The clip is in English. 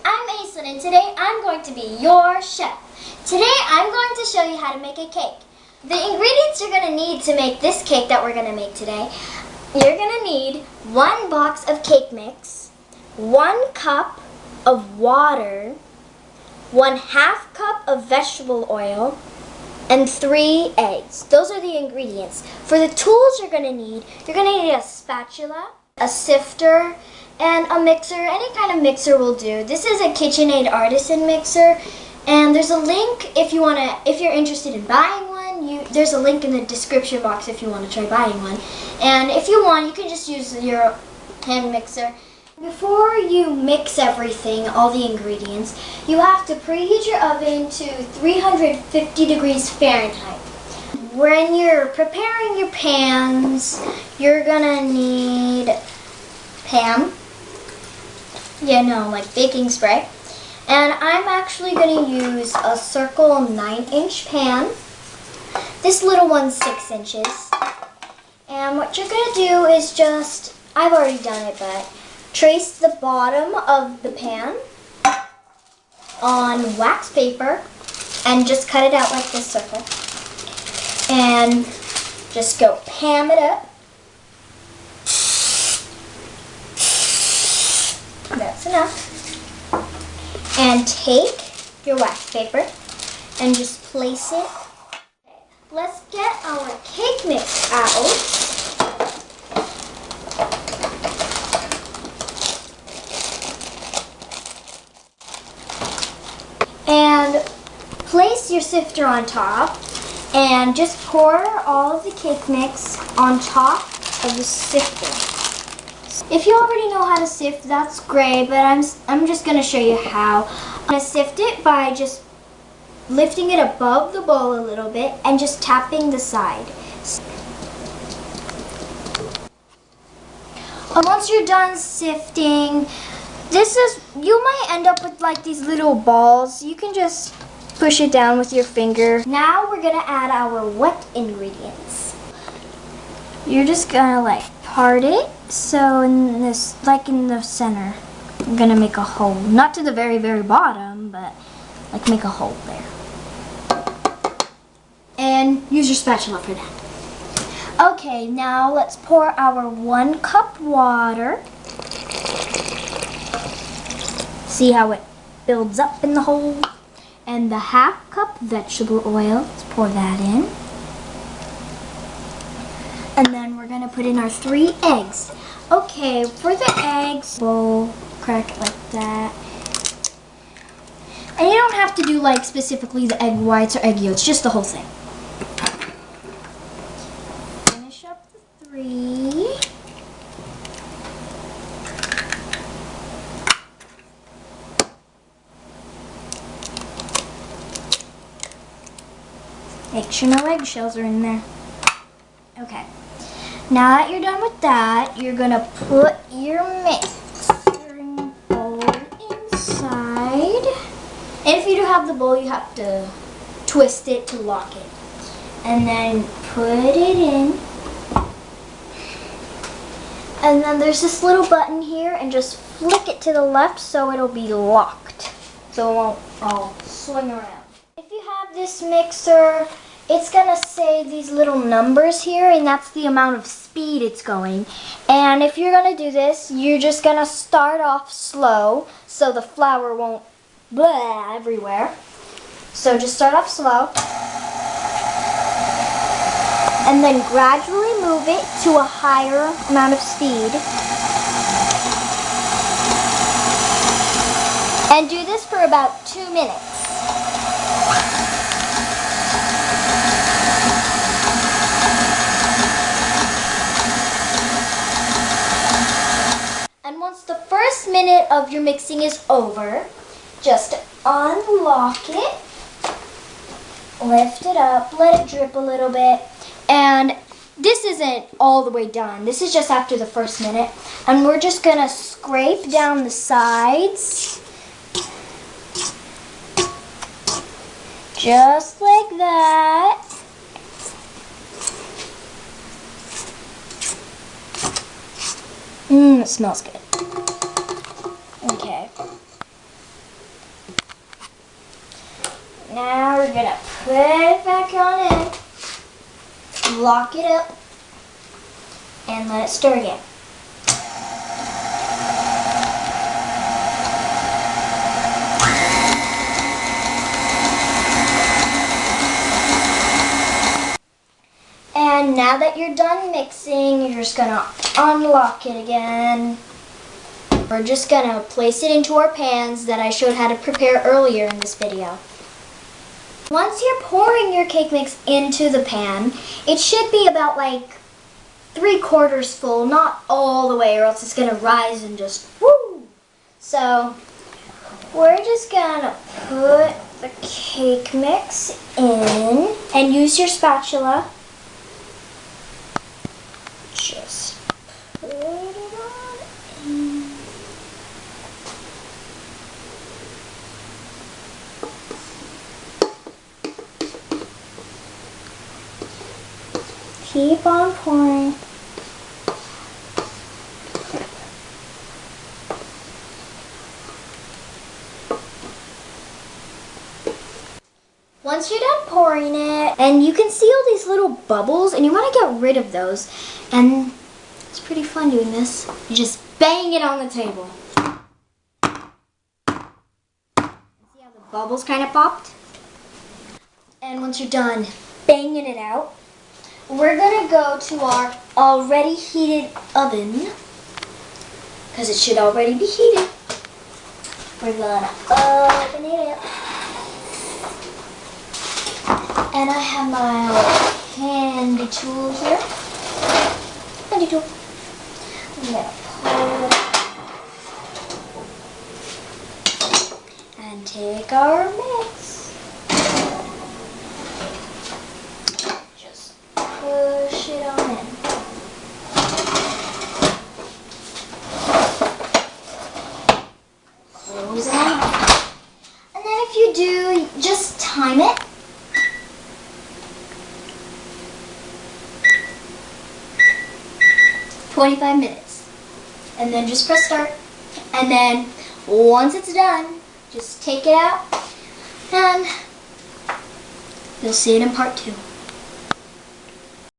I'm Aislyn and today I'm going to be your chef. Today I'm going to show you how to make a cake. The ingredients you're going to need to make this cake that we're going to make today, you're going to need 1 box of cake mix, 1 cup of water, 1/2 cup of vegetable oil, and 3 eggs. Those are the ingredients. For the tools you're going to need a spatula, a sifter, and a mixer. Any kind of mixer will do. This is a KitchenAid Artisan mixer, and there's a link if you're interested in buying one. There's a link in the description box if you want to try buying one. And if you want, you can just use your hand mixer. Before you mix everything, all the ingredients, you have to preheat your oven to 350 degrees Fahrenheit. When you're preparing your pans, you're gonna need Pam, like baking spray. And I'm actually gonna use a circle 9-inch pan. This little one's 6 inches. And what you're gonna do is I've already done it, but trace the bottom of the pan on wax paper and just cut it out like this circle. And just go Pam it up. That's enough. And take your wax paper and just place it. Let's get our cake mix out. And place your sifter on top and just pour all of the cake mix on top of the sifter. If you already know how to sift, that's great, but I'm just going to show you how. I'm going to sift it by just lifting it above the bowl a little bit and just tapping the side. Once you're done sifting, you might end up with like these little balls. You can just push it down with your finger. Now we're gonna add our wet ingredients. You're just gonna part it. So in the center, I'm gonna make a hole. Not to the very, very bottom, but make a hole there. And use your spatula for that. Okay, now let's pour our 1 cup water. See how it builds up in the hole? And the 1/2 cup vegetable oil. Let's pour that in. And then we're going to put in our 3 eggs. Okay, for the eggs, we'll crack it like that. And you don't have to do specifically the egg whites or egg yolks, just the whole thing. Finish up the 3. Make sure no eggshells are in there. Okay. Now that you're done with that, you're going to put your mixing bowl inside. And if you do have the bowl, you have to twist it to lock it. And then put it in. And then there's this little button here, and just flick it to the left so it'll be locked. So it won't all swing around. If you have this mixer, it's gonna say these little numbers here, and that's the amount of speed it's going. And if you're gonna do this, you're just gonna start off slow so the flour won't blah everywhere. So just start off slow. And then gradually move it to a higher amount of speed. And do this for about 2 minutes. And once the first minute of your mixing is over, just unlock it, lift it up, let it drip a little bit, and this isn't all the way done. This is just after the first minute, and we're just gonna scrape down the sides, just like that. It smells good. Okay. now we're gonna put it back on in, lock it up, and let it stir again. And now that you're done mixing, you're just gonna unlock it again. We're just gonna place it into our pans that I showed how to prepare earlier in this video. Once you're pouring your cake mix into the pan, it should be about like 3/4 full, not all the way, or else it's gonna rise and just woo. So we're just gonna put the cake mix in and use your spatula. Just put it on in. Keep on pouring. Once you're done pouring it, and you can see all these little bubbles, and you want to get rid of those, and it's pretty fun doing this. You just bang it on the table. See how the bubbles kind of popped? And once you're done banging it out, we're going to go to our already heated oven, because it should already be heated. We're going to open it up. And I have my handy tool here. Handy tool. I'm going to pull it and take our mix. Just push it on in. Close it on. And then if you do, just time it. 25 minutes, and then just press start, and then once it's done, just take it out, and you'll see it in part 2.